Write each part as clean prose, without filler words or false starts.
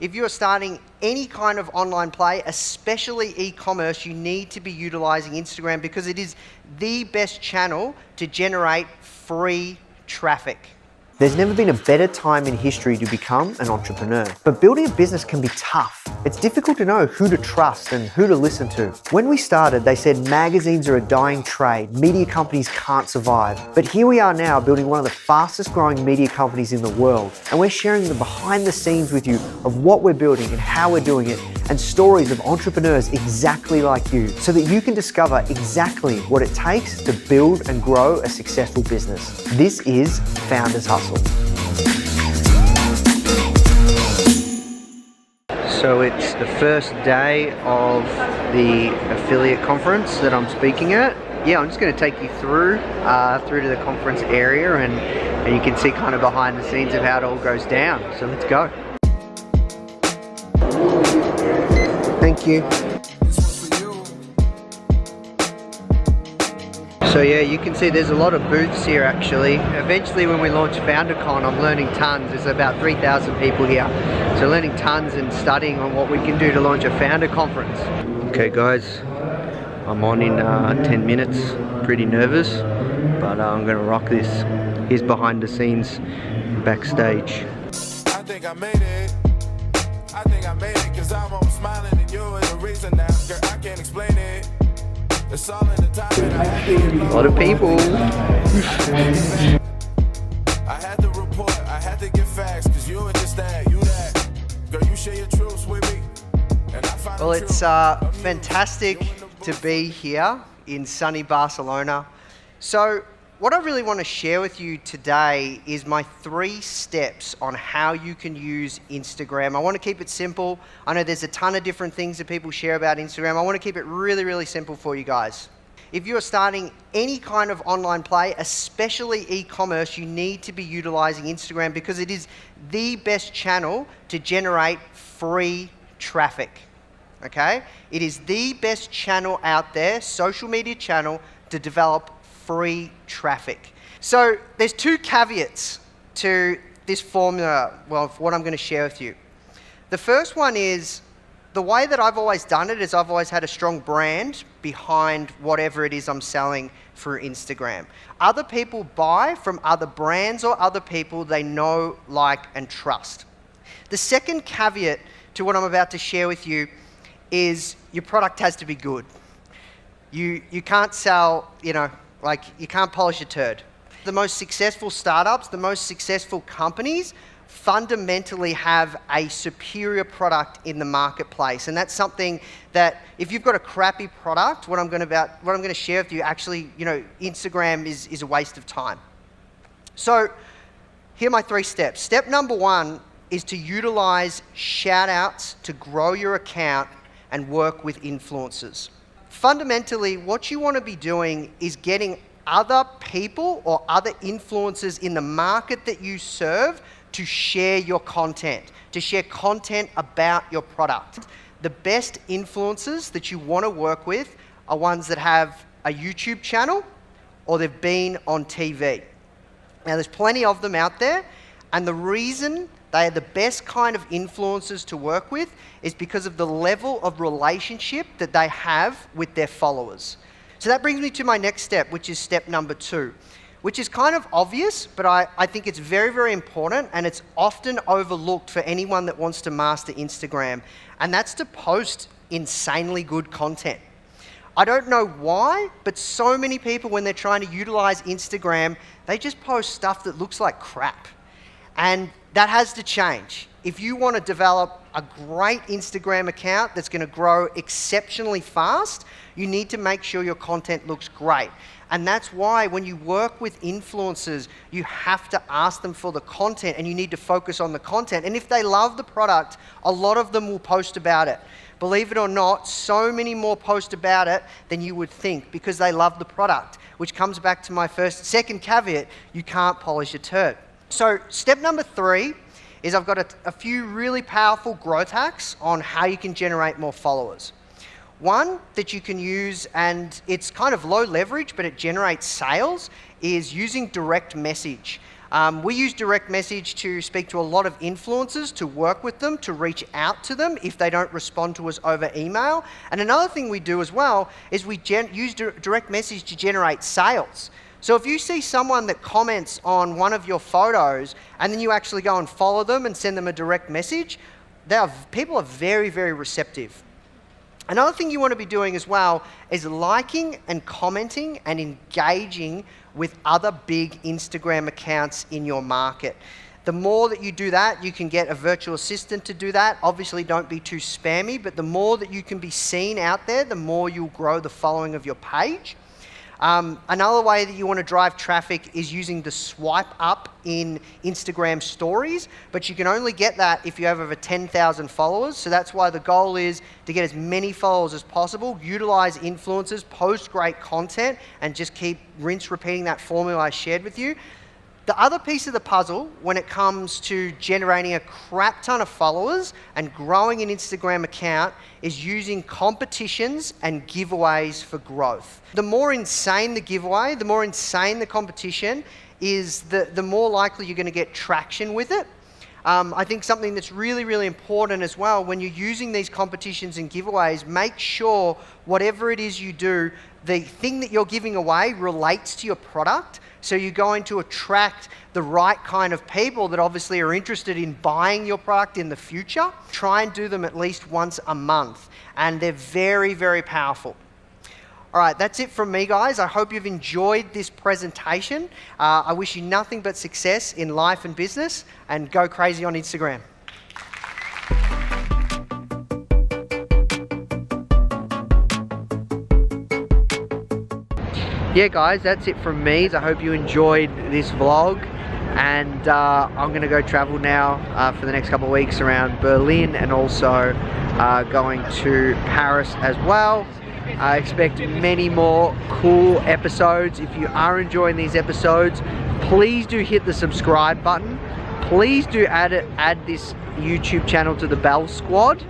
if you're starting any kind of online play, especially e-commerce, you need to be utilizing Instagram because it is the best channel to generate free traffic. There's never been a better time in history to become an entrepreneur. But building a business can be tough. It's difficult to know who to trust and who to listen to. When we started, they said magazines are a dying trade. Media companies can't survive. But here we are now building one of the fastest growing media companies in the world. And we're sharing the behind the scenes with you of what we're building and how we're doing it, and stories of entrepreneurs exactly like you, so that you can discover exactly what it takes to build and grow a successful business. This is Foundr'S Hustle. So it's the first day of the affiliate conference that I'm speaking at. Yeah, I'm just going to take you through to the conference area, and you can see kind of behind the scenes of how it all goes down. So let's go. Thank you. So yeah, you can see there's a lot of booths here actually. Eventually when we launch FounderCon, I'm learning tons. There's about 3,000 people here. So learning tons and studying on what we can do to launch a founder conference. Okay guys, I'm on in 10 minutes. Pretty nervous, but I'm gonna rock this. Here's behind the scenes, backstage. I think I made it. I think I made it cause I'm smiling and you are the reason now. Girl, I can't explain it. It's all in the time and I had to get A lot of people. I had to report, I had to get facts cause you were just that, you that. Girl, you share your truths with me. And I find Well, it's fantastic to be here in sunny Barcelona. So what I really want to share with you today is my 3 steps on how you can use Instagram. I want to keep it simple. I know there's a ton of different things that people share about Instagram. I want to keep it really, really simple for you guys. If you're starting any kind of online play, especially e-commerce, you need to be utilizing Instagram because it is the best channel to generate free traffic. Okay? It is the best channel out there, social media channel, to develop free traffic. So there's 2 caveats to this formula, well, for what I'm going to share with you. The first one is, the way that I've always done it is I've always had a strong brand behind whatever it is I'm selling through Instagram. Other people buy from other brands or other people they know, like, and trust. The second caveat to what I'm about to share with you is your product has to be good. You can't sell, like, you can't polish a turd. The most successful startups, the most successful companies fundamentally have a superior product in the marketplace. And that's something that if you've got a crappy product, what I'm going to share with you, actually, Instagram is a waste of time. So here are my 3 steps. Step number 1 is to utilize shout outs to grow your account and work with influencers. Fundamentally, what you want to be doing is getting other people or other influencers in the market that you serve to share your content, to share content about your product. The best influencers that you want to work with are ones that have a YouTube channel or they've been on TV. Now, there's plenty of them out there, and the reason they are the best kind of influencers to work with is because of the level of relationship that they have with their followers. So that brings me to my next step, which is step number 2, which is kind of obvious, but I think it's very, very important, and it's often overlooked for anyone that wants to master Instagram, and that's to post insanely good content. I don't know why, but so many people, when they're trying to utilize Instagram, they just post stuff that looks like crap. And that has to change. If you want to develop a great Instagram account that's going to grow exceptionally fast, you need to make sure your content looks great. And that's why when you work with influencers, you have to ask them for the content, and you need to focus on the content. And if they love the product, a lot of them will post about it. Believe it or not, so many more post about it than you would think because they love the product, which comes back to my second caveat, you can't polish a turd. So step number 3 is I've got a few really powerful growth hacks on how you can generate more followers. One that you can use, and it's kind of low leverage, but it generates sales, is using direct message. We use direct message to speak to a lot of influencers, to work with them, to reach out to them if they don't respond to us over email. And another thing we do as well is we use direct message to generate sales. So if you see someone that comments on one of your photos and then you actually go and follow them and send them a direct message, people are very, very receptive. Another thing you want to be doing as well is liking and commenting and engaging with other big Instagram accounts in your market. The more that you do that, you can get a virtual assistant to do that. Obviously, don't be too spammy, but the more that you can be seen out there, the more you'll grow the following of your page. Another way that you want to drive traffic is using the swipe up in Instagram stories, but you can only get that if you have over 10,000 followers. So that's why the goal is to get as many followers as possible, utilize influencers, post great content, and just keep repeating that formula I shared with you. The other piece of the puzzle when it comes to generating a crap ton of followers and growing an Instagram account is using competitions and giveaways for growth. The more insane the giveaway, the more insane the competition is, the more likely you're going to get traction with it. I think something that's really, really important as well, when you're using these competitions and giveaways, make sure whatever it is you do, the thing that you're giving away relates to your product. So you're going to attract the right kind of people that obviously are interested in buying your product in the future. Try and do them at least once a month, and they're very, very powerful. All right, that's it from me, guys. I hope you've enjoyed this presentation. I wish you nothing but success in life and business, and go crazy on Instagram. Yeah, guys, that's it from me. I hope you enjoyed this vlog, and I'm going to go travel now for the next couple of weeks around Berlin, and also going to Paris as well. I expect many more cool episodes. If you are enjoying these episodes, please do hit the subscribe button. Please do add this YouTube channel to the Bell Squad.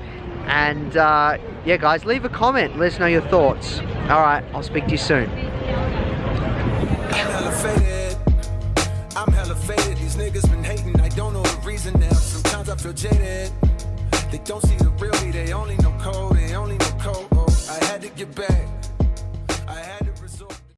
And yeah, guys, leave a comment. Let us know your thoughts. All right, I'll speak to you soon. I'm hella faded. These niggas been hating. I don't know the reason now. Sometimes I feel jaded. They don't see the real me. They only know code. They only know code. Oh, I had to get back.